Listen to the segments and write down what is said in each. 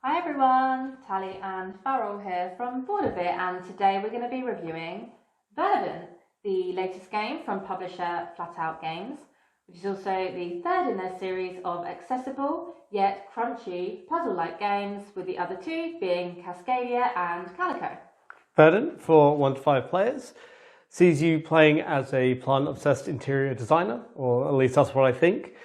Hi everyone, Tally and Farrell here from Bit, and today we're going to be reviewing Verdant, the latest game from publisher Flatout Games, which is also the third in their series of accessible yet crunchy puzzle-like games, with the other two being Cascadia and Calico. Verdant, for 1 to 5 players, sees you playing as a plant-obsessed interior designer, or at least that's what I think,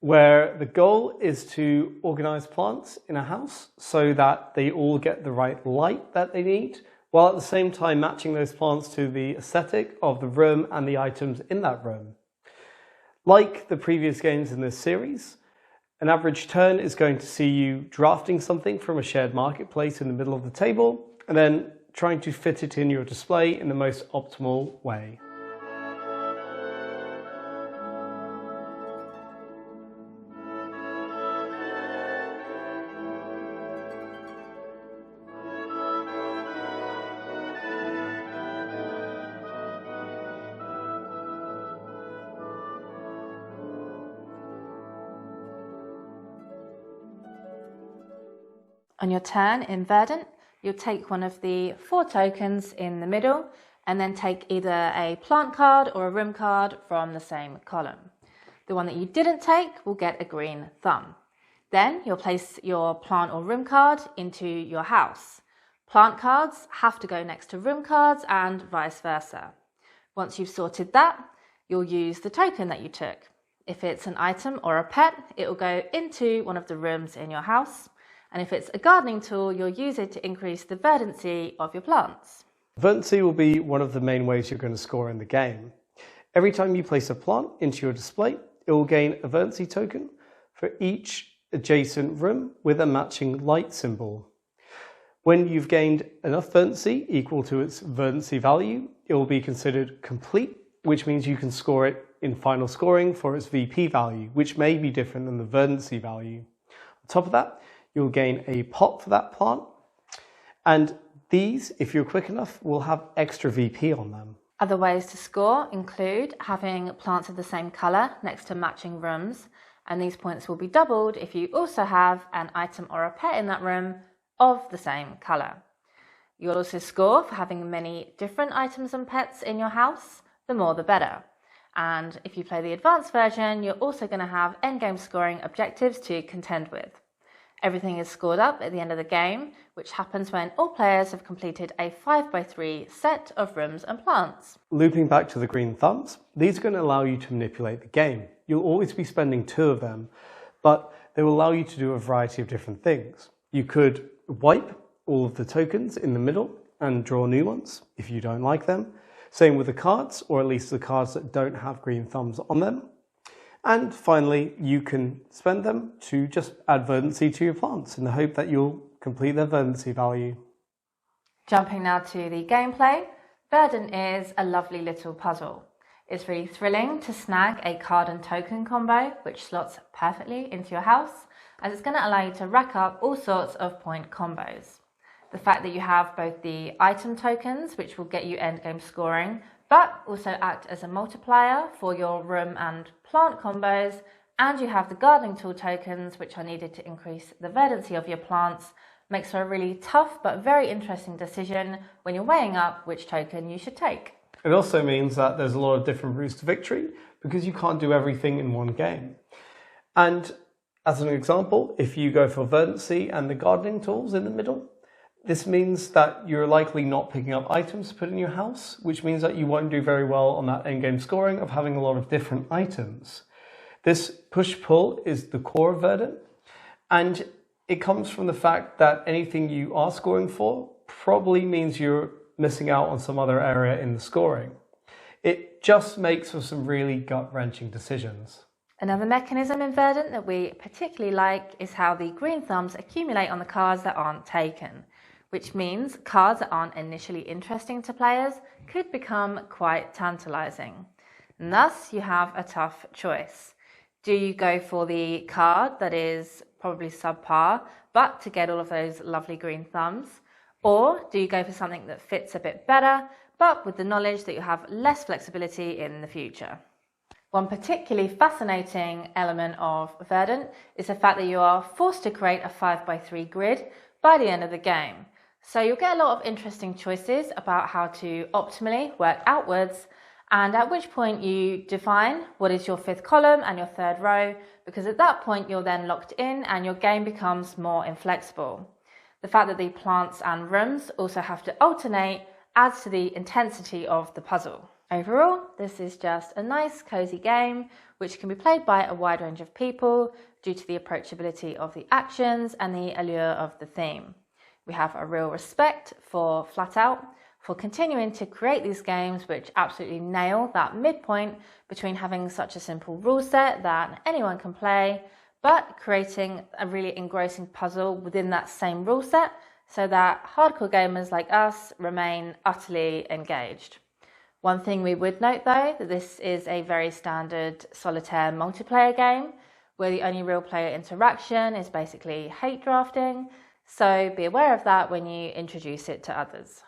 where the goal is to organize plants in a house so that they all get the right light that they need, while at the same time matching those plants to the aesthetic of the room and the items in that room. Like the previous games in this series, an average turn is going to see you drafting something from a shared marketplace in the middle of the table, and then trying to fit it in your display in the most optimal way. On your turn in Verdant, you'll take one of the 4 tokens in the middle and then take either a plant card or a room card from the same column. The one that you didn't take will get a green thumb. Then you'll place your plant or room card into your house. Plant cards have to go next to room cards and vice versa. Once you've sorted that, you'll use the token that you took. If it's an item or a pet, it will go into one of the rooms in your house. And if it's a gardening tool, you'll use it to increase the verdancy of your plants. Verdancy will be one of the main ways you're going to score in the game. Every time you place a plant into your display, it will gain a verdancy token for each adjacent room with a matching light symbol. When you've gained enough verdancy equal to its verdancy value, it will be considered complete, which means you can score it in final scoring for its VP value, which may be different than the verdancy value. On top of that, you'll gain a pot for that plant, and these, if you're quick enough, will have extra VP on them. Other ways to score include having plants of the same colour next to matching rooms, and these points will be doubled if you also have an item or a pet in that room of the same colour. You'll also score for having many different items and pets in your house, the more the better. And if you play the advanced version, you're also going to have endgame scoring objectives to contend with. Everything is scored up at the end of the game, which happens when all players have completed a 5x3 set of rooms and plants. Looping back to the green thumbs, these are going to allow you to manipulate the game. You'll always be spending 2 of them, but they will allow you to do a variety of different things. You could wipe all of the tokens in the middle and draw new ones if you don't like them. Same with the cards, or at least the cards that don't have green thumbs on them. And finally, you can spend them to just add verdancy to your plants in the hope that you'll complete their verdancy value. Jumping now to the gameplay, Verdant is a lovely little puzzle. It's really thrilling to snag a card and token combo, which slots perfectly into your house, as it's going to allow you to rack up all sorts of point combos. The fact that you have both the item tokens, which will get you endgame scoring, but also act as a multiplier for your room and plant combos, and you have the gardening tool tokens, which are needed to increase the verdancy of your plants, makes for a really tough but very interesting decision when you're weighing up which token you should take. It also means that there's a lot of different routes to victory, because you can't do everything in one game. And as an example, if you go for verdancy and the gardening tools in the middle, this means that you're likely not picking up items to put in your house, which means that you won't do very well on that endgame scoring of having a lot of different items. This push-pull is the core of Verdant, and it comes from the fact that anything you are scoring for probably means you're missing out on some other area in the scoring. It just makes for some really gut-wrenching decisions. Another mechanism in Verdant that we particularly like is how the green thumbs accumulate on the cards that aren't taken, which means cards that aren't initially interesting to players could become quite tantalizing. And thus, you have a tough choice. Do you go for the card that is probably subpar, but to get all of those lovely green thumbs? Or do you go for something that fits a bit better, but with the knowledge that you have less flexibility in the future? One particularly fascinating element of Verdant is the fact that you are forced to create a 5x3 grid by the end of the game. So you'll get a lot of interesting choices about how to optimally work outwards, and at which point you define what is your fifth column and your third row, because at that point you're then locked in and your game becomes more inflexible. The fact that the plants and rooms also have to alternate adds to the intensity of the puzzle. Overall, this is just a nice, cozy game which can be played by a wide range of people due to the approachability of the actions and the allure of the theme. We have a real respect for Flatout for continuing to create these games which absolutely nail that midpoint between having such a simple rule set that anyone can play, but creating a really engrossing puzzle within that same rule set so that hardcore gamers like us remain utterly engaged. One thing we would note though, that this is a very standard solitaire multiplayer game where the only real player interaction is basically hate drafting, so be aware of that when you introduce it to others.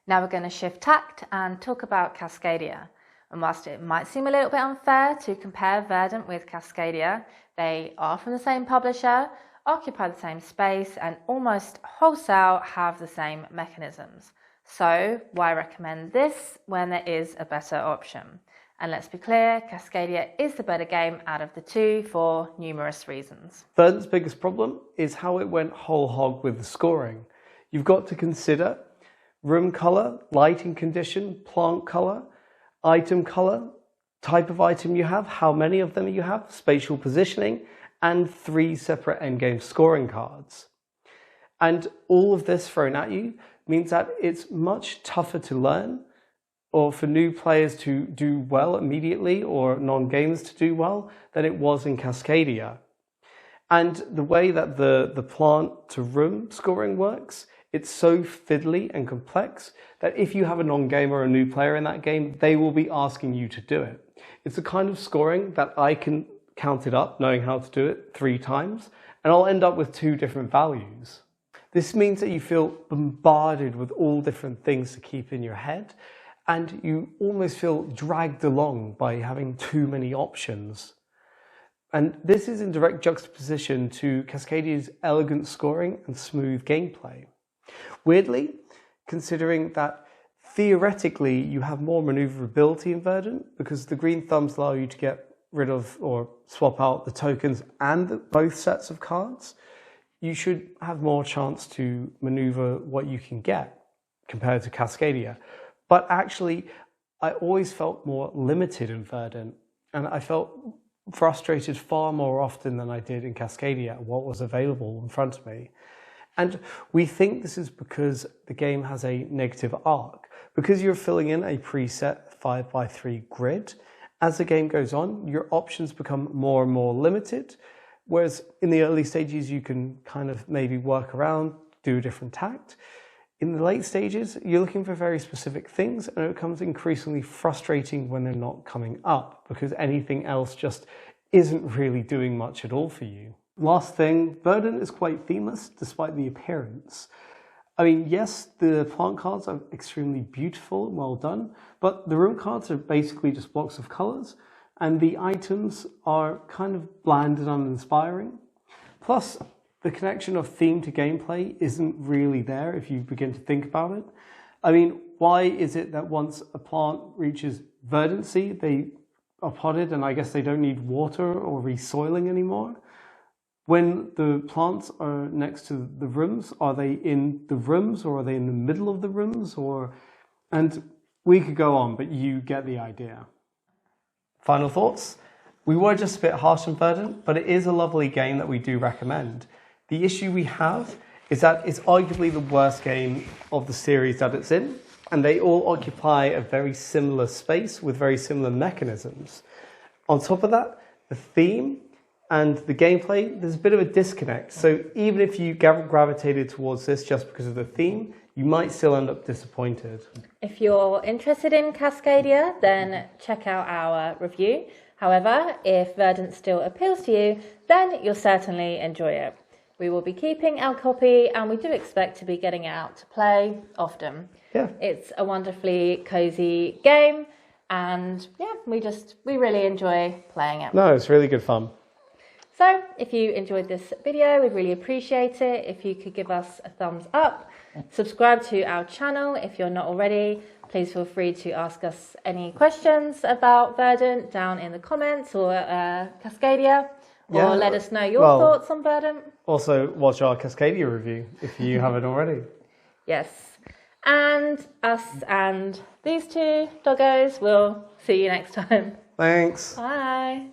Now we're going to shift tact and talk about Cascadia. And whilst it might seem a little bit unfair to compare Verdant with Cascadia, they are from the same publisher, occupy the same space, and almost wholesale have the same mechanisms. So why recommend this when there is a better option? And let's be clear, Cascadia is the better game out of the two for numerous reasons. Verdant's biggest problem is how it went whole hog with the scoring. You've got to consider room color, lighting condition, plant color, item color, type of item you have, how many of them you have, spatial positioning, and 3 separate endgame scoring cards. And all of this thrown at you means that it's much tougher to learn, or for new players to do well immediately, or non-gamers to do well, than it was in Cascadia. And the way that the plant to room scoring works, it's so fiddly and complex that if you have a non-gamer or a new player in that game, they will be asking you to do it. It's the kind of scoring that I can count it up, knowing how to do it 3 times, and I'll end up with 2 different values. This means that you feel bombarded with all different things to keep in your head, and you almost feel dragged along by having too many options. And this is in direct juxtaposition to Cascadia's elegant scoring and smooth gameplay. Weirdly, considering that theoretically you have more maneuverability in Verdant because the green thumbs allow you to get rid of or swap out the tokens and both sets of cards, you should have more chance to maneuver what you can get compared to Cascadia. But actually, I always felt more limited in Verdant, and I felt frustrated far more often than I did in Cascadia at what was available in front of me. And we think this is because the game has a negative arc. Because you're filling in a preset 5x3 grid, as the game goes on, your options become more and more limited, whereas in the early stages you can kind of maybe work around, do a different tact. In the late stages, you're looking for very specific things, and it becomes increasingly frustrating when they're not coming up because anything else just isn't really doing much at all for you. Last thing, Verdant is quite themeless despite the appearance. I mean, yes, the plant cards are extremely beautiful and well done, but the room cards are basically just blocks of colors, and the items are kind of bland and uninspiring. Plus, the connection of theme to gameplay isn't really there if you begin to think about it. I mean, why is it that once a plant reaches verdancy, they are potted and I guess they don't need water or resoiling anymore? When the plants are next to the rooms, are they in the rooms or are they in the middle of the rooms? And we could go on, but you get the idea. Final thoughts? We were just a bit harsh on Verdant, but it is a lovely game that we do recommend. The issue we have is that it's arguably the worst game of the series that it's in, and they all occupy a very similar space with very similar mechanisms. On top of that, the theme and the gameplay, there's a bit of a disconnect. So even if you gravitated towards this just because of the theme, you might still end up disappointed. If you're interested in Cascadia, then check out our review. However, if Verdant still appeals to you, then you'll certainly enjoy it. We will be keeping our copy, and we do expect to be getting it out to play often. Yeah. It's a wonderfully cozy game, And yeah, we really enjoy playing it. No, it's really good fun. So if you enjoyed this video, we'd really appreciate it if you could give us a thumbs up. Subscribe to our channel if you're not already. Please feel free to ask us any questions about Verdant down in the comments, or Cascadia, or let us know your thoughts on Verdant. Also, watch our Cascadia review if you haven't already. Yes. And us and these two doggos will see you next time. Thanks. Bye.